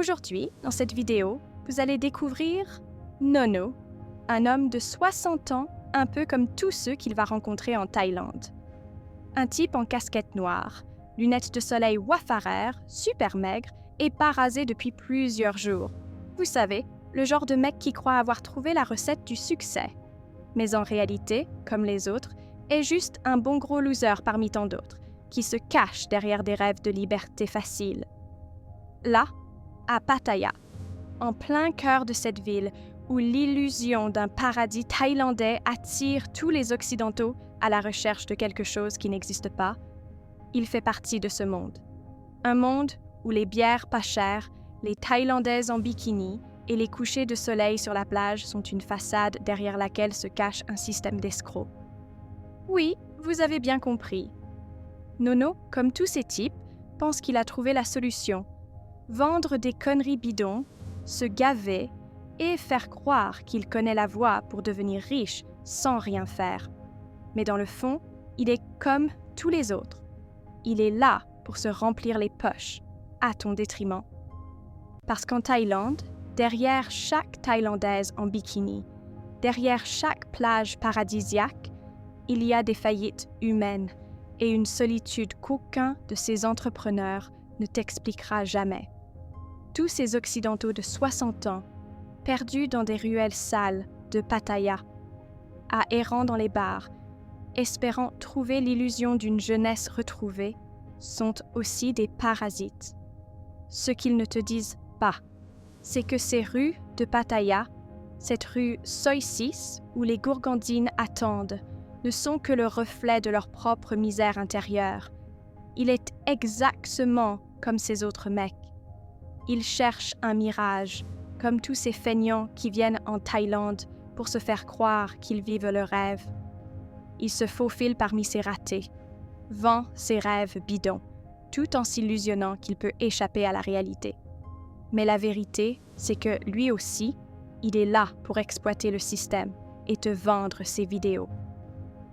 Aujourd'hui, dans cette vidéo, vous allez découvrir Nono, un homme de 60 ans, un peu comme tous ceux qu'il va rencontrer en Thaïlande. Un type en casquette noire, lunettes de soleil Wayfarer, super maigre et pas rasé depuis plusieurs jours. Vous savez, le genre de mec qui croit avoir trouvé la recette du succès. Mais en réalité, comme les autres, est juste un bon gros loser parmi tant d'autres, qui se cache derrière des rêves de liberté facile. Là, à Pattaya, en plein cœur de cette ville où l'illusion d'un paradis thaïlandais attire tous les Occidentaux à la recherche de quelque chose qui n'existe pas, il fait partie de ce monde. Un monde où les bières pas chères, les Thaïlandaises en bikini et les couchers de soleil sur la plage sont une façade derrière laquelle se cache un système d'escrocs. Oui, vous avez bien compris. Nono, comme tous ces types, pense qu'il a trouvé la solution. Vendre des conneries bidons, se gaver et faire croire qu'il connaît la voie pour devenir riche sans rien faire. Mais dans le fond, il est comme tous les autres. Il est là pour se remplir les poches, à ton détriment. Parce qu'en Thaïlande, derrière chaque Thaïlandaise en bikini, derrière chaque plage paradisiaque, il y a des faillites humaines et une solitude qu'aucun de ces entrepreneurs ne t'expliquera jamais. Tous ces Occidentaux de 60 ans, perdus dans des ruelles sales de Pattaya, errant dans les bars, espérant trouver l'illusion d'une jeunesse retrouvée, sont aussi des parasites. Ce qu'ils ne te disent pas, c'est que ces rues de Pattaya, cette rue Soi 6 où les gourgandines attendent, ne sont que le reflet de leur propre misère intérieure. Il est exactement comme ces autres mecs. Ils cherchent un mirage, comme tous ces feignants qui viennent en Thaïlande pour se faire croire qu'ils vivent le rêve. Ils se faufilent parmi ces ratés, vendent ses rêves bidons, tout en s'illusionnant qu'il peut échapper à la réalité. Mais la vérité, c'est que lui aussi, il est là pour exploiter le système et te vendre ses vidéos.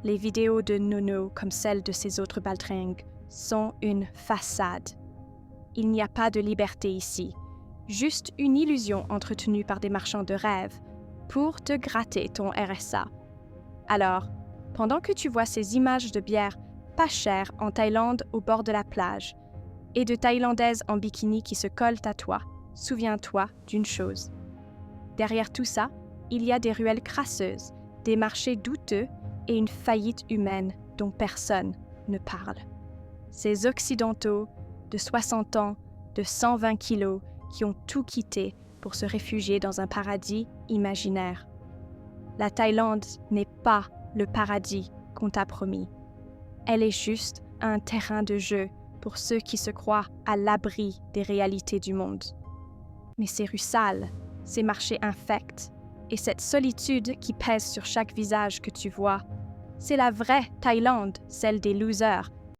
Les vidéos de Nono, comme celles de ses autres baltringues, sont une façade. Il n'y a pas de liberté ici, juste une illusion entretenue par des marchands de rêves pour te gratter ton RSA. Alors, pendant que tu vois ces images de bières pas chères en Thaïlande au bord de la plage et de Thaïlandaises en bikini qui se collent à toi, souviens-toi d'une chose. Derrière tout ça, il y a des ruelles crasseuses, des marchés douteux et une faillite humaine dont personne ne parle. Ces Occidentaux de 60 ans, de 120 kilos, qui ont tout quitté pour se réfugier dans un paradis imaginaire. La Thaïlande n'est pas le paradis qu'on t'a promis. Elle est juste un terrain de jeu pour ceux qui se croient à l'abri des réalités du monde. Mais ces rues sales, ces marchés infects et cette solitude qui pèse sur chaque visage que tu vois, c'est la vraie Thaïlande, celle des losers,